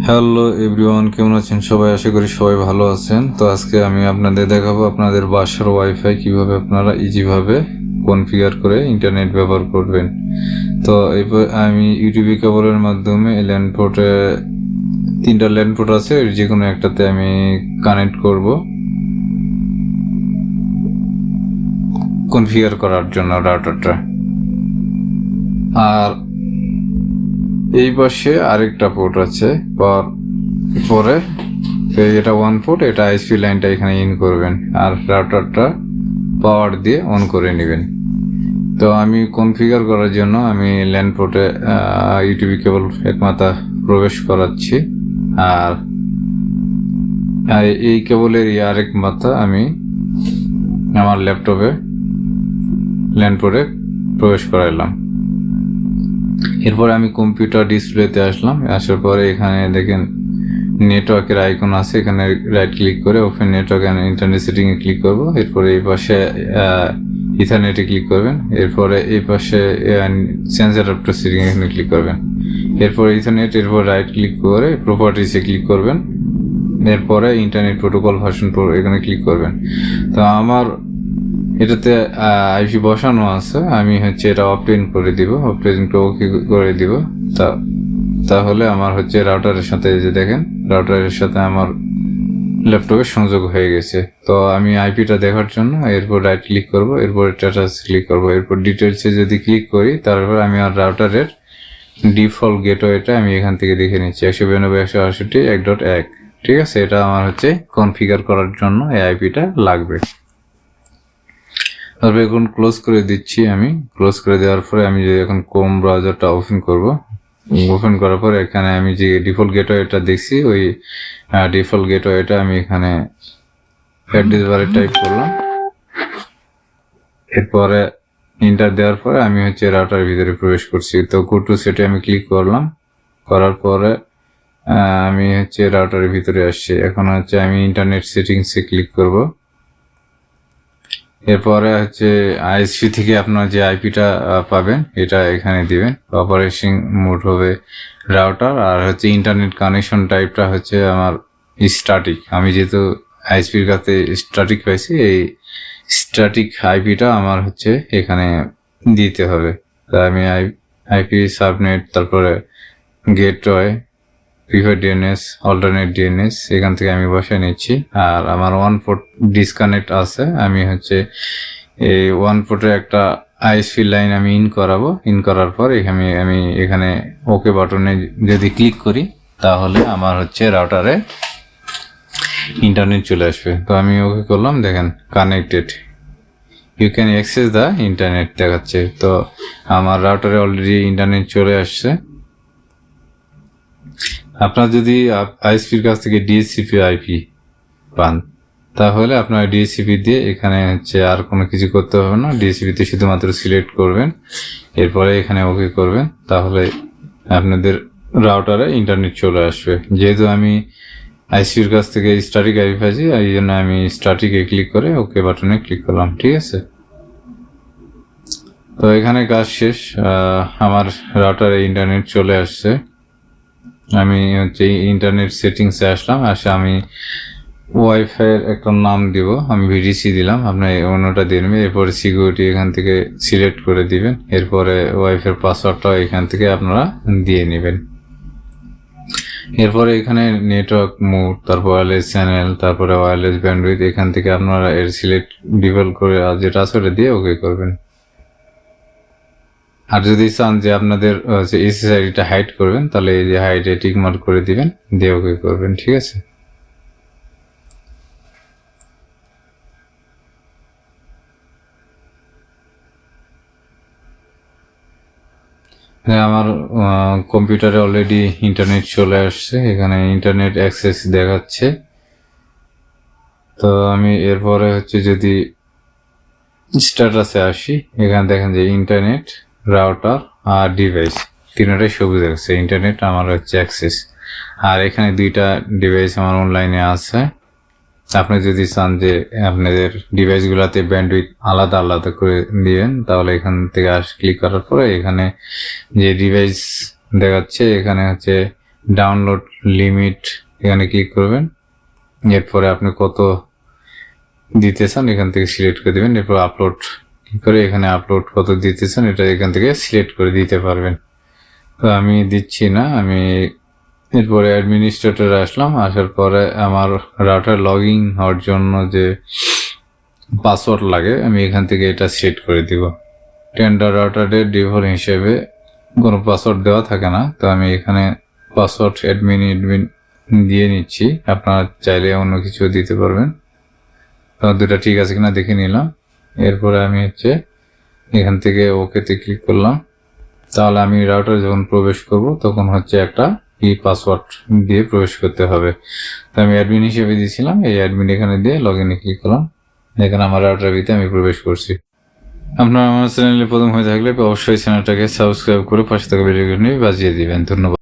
Hello everyone, কেমন আছেন সবাই? আশা করি সবাই ভালো আছেন। তো আজকে আমি আপনাদের দেখাবো আপনাদের বাসার ওয়াইফাই কিভাবে আপনারা ইজিভাবে কনফিগার করে ইন্টারনেট ব্যবহার করবেন। তো আমি ইউটিউবে কেবলের মাধ্যমে ল্যান্ড পোর্টে 3টা ল্যান্ড পোর্ট আছে, যে কোনো একটাতে আমি কানেক্ট করব কনফিগার করার জন্য রাউটারটা। আর এই পাশে আরেকটা পোর্ট আছে, পরে এটা 1 পোর্ট, এটা আইএসপি লাইনটা এখানে ইন করবেন আর রাউটারটা পাওয়ার দিয়ে অন করে নেবেন। তো আমি কনফিগার করার জন্য আমি ল্যান্ড পোর্টে ইউটিউব কেবল এক মাথা প্রবেশ করাচ্ছি, আর এই কেবলের আরেক মাথা আমি আমার ল্যাপটপে ল্যান্ড পোর্টে প্রবেশ করাইলাম। এরপরে আমি কম্পিউটার ডিসপ্লেতে আসলাম। আসার পরে এখানে দেখেন নেটওয়ার্কের আইকন আছে, এখানে রাইট ক্লিক করে open network and internet setting এ ক্লিক করব। এরপরে এই পাশে ইথারনেটে ক্লিক করবেন। এরপরে এই পাশে চেঞ্জ অ্যাডাপ্টার সেটিং এখানে ক্লিক করবেন। এরপরে ইথারনেট, এরপর রাইট ক্লিক করে প্রপার্টিসে ক্লিক করবেন। এরপরে ইন্টারনেট প্রোটোকল ভার্সন এখানে ক্লিক করবেন। তো আমার এটাতে আইপি বসানো আছে, আমি এটা অপটেন করে দিব, অপটেন ওকে করে দিব। তাহলে আমার রাউটারের সাথে, যে দেখেন রাউটারের সাথে আমার ল্যাপটপের সংযোগ হয়ে গেছে। তো আমি আইপিটা দেখার জন্য এরপর রাইট ক্লিক করব, এরপর স্ট্যাটাস ক্লিক করব, এরপর ডিটেলসে যদি ক্লিক করি তারপর আমি আর রাউটারের ডিফল্ট গেটওয়েটা আমি এখান থেকে দেখে নিচ্ছি 192.168.1.1। ঠিক আছে, এটা আমার কনফিগার করার জন্য এই আইপিটা লাগবে। তারপর এখন ক্লোজ করে দিচ্ছি। আমি ক্লোজ করে দেওয়ার পরে আমি যে এখন ক্রোম ব্রাউজারটা ওপেন করব, ওপেন করার পরে এখানে আমি যে ডিফল্ট গেটওয়েটা দেখছি ওই ডিফল্ট গেটওয়েটা আমি এখানে অ্যাড্রেস বারে টাইপ করলাম। এরপরে এন্টার দেওয়ার পরে আমি রাউটারের ভিতরে প্রবেশ করছি। তো গো টু সেটে আমি ক্লিক করলাম, করার পরে আমি রাউটারের ভিতরে আসছি। এখন আমি ইন্টারনেট সেটিংসে ক্লিক করব। এরপরে আইএসপি থেকে আপনার যে আইপিটা পাবেন এটা এখানে দিবেন। অপারেশন মোড হবে রাউটার, আর ইন্টারনেট কানেকশন টাইপটা আমার স্ট্যাটিক। আমি যেহেতু আইএসপির কাছে স্ট্যাটিক পাইছি, এই স্ট্যাটিক আইপিটা আমার এখানে দিতে হবে। তাই আমি আইপি সাবনেট, তারপরে gateway, prefer DNS, alternate DNS এখান থেকে আমি বসে নিচ্ছি। আর আমার 1 পোর্ট ডিসকানেক্ট আছে, আমি এই 1 পোর্টের একটা আইএসপি লাইন আমি ইন করাবো। ইন করার পর আমি এখানে ওকে বাটনে যদি ক্লিক করি তাহলে আমার রাউটারে ইন্টারনেট চলে আসবে। তো আমি ওকে করলাম, দেখেন connected, you can access the internet দেখাচ্ছে। তো আমার রাউটারে অলরেডি ইন্টারনেট চলে আসছে। আপনার যদি আইএসপির কাছ থেকে ডিএসসিপি আইপি পান তাহলে আপনার ডিএসসিপি দিয়ে এখানে আর কোনো কিছু করতে হবে না। ডিএসসিপিতে শুধুমাত্র সিলেক্ট করবেন, এরপরে এখানে ওকে করবেন, তাহলে আপনাদের রাউটারে ইন্টারনেট চলে আসবে। যেহেতু আমি আইএসপির কাছ থেকে স্ট্যাটিক আইপি পাইছি, এই জন্য আমি স্ট্যাটিকে ক্লিক করে ওকে বাটনে ক্লিক করলাম। ঠিক আছে, তো এখানে কাজ শেষ। আমার রাউটারে ইন্টারনেট চলে আসছে। আমি ইন্টারনেট সেটিংসে আসলাম, আমি ওয়াইফাইয়ের একটা নাম দিব, আমি ভিডিসি দিলাম, আপনার অন্যটা দিয়ে নেবেন। এরপরে সিকিউরিটি এখান থেকে সিলেক্ট করে দিবেন। এরপরে ওয়াইফাইয়ের পাসওয়ার্ডটা এখান থেকে আপনারা দিয়ে নেবেন। এরপরে এখানে নেটওয়ার্ক মোড, তারপর ওয়্যারলেস চ্যানেল, তারপরে ওয়্যারলেস ব্যান্ডউইথ এখান থেকে আপনারা এর সিলেক্ট ডিফল্ট করে যেটা আছে ওটা দিয়ে ওকে করবেন। আর যদি চান যে আপনাদের এসএসআইডিটা হাইড করবেন তাহলে এই যে হাইডে টিক মার্ক করে দিবেন, দিয়ে ওকে করবেন। ঠিক আছে, আমার কম্পিউটারে অলরেডি ইন্টারনেট চলে আসছে, এখানে ইন্টারনেট অ্যাক্সেস দেখাচ্ছে। তো আমি এরপরে যদি স্ট্যাটাসে আসি, এখানে দেখেন যে ইন্টারনেট, রাউটার আর ডিভাইস তিনটাই সবুজ দেখাচ্ছে। ইন্টারনেট আমার অ্যাক্সেস, আর এখানে 2টা ডিভাইস আমার অনলাইনে আছে। আপনি যদি চান যে আপনাদের ডিভাইসগুলোতে ব্যান্ডউইথ আলাদা আলাদা করে দিবেন তাহলে এখান থেকে ক্লিক করার পরে এখানে যে ডিভাইস দেখাচ্ছে এখানে ডাউনলোড লিমিট এখানে ক্লিক করবেন। এরপরে আপনি কত দিতে চান এখান থেকে সিলেক্ট করে দেবেন। এরপর আপলোড ক্লিক করে এখানে আপলোড কত দিতে চান এটা এখান থেকে সিলেক্ট করে দিতে পারবেন। তো আমি দিচ্ছি না, আমি এরপরে অ্যাডমিনিস্ট্রেটরে আসলাম। আসার পরে আমার রাউটার লগইন হওয়ার জন্য যে পাসওয়ার্ড লাগে আমি এখান থেকে এটা সেট করে দিব। টেন্ডা রাউটারের ডিফল্ট হিসেবে কোনো পাসওয়ার্ড দেওয়া থাকে না, তো আমি এখানে পাসওয়ার্ড অ্যাডমিন দিয়ে নিচ্ছি। আপনারা চাইলে অন্য কিছু দিতে পারবেন। তো দুটা ঠিক আছে কিনা দেখে নিলাম। এরপরে আমি এখান থেকে ওকেতে ক্লিক করলাম। তাহলে আমি রাউটারে যখন প্রবেশ করব তখন একটা পাসওয়ার্ড দিয়ে প্রবেশ করতে হবে। তো আমি অ্যাডমিন হিসেবে দিয়েছিলাম, এই অ্যাডমিন এখানে দিয়ে লগ ইনে ক্লিক করলাম। এখানে আমার রাউটারের ভিতরে আমি প্রবেশ করছি। আপনারা আমার চ্যানেলে প্রথম হয়ে থাকলে অবশ্যই চ্যানেলটাকে সাবস্ক্রাইব করে পাশে থাকা বেল আইকনটি বাজিয়ে দিবেন। ধন্যবাদ।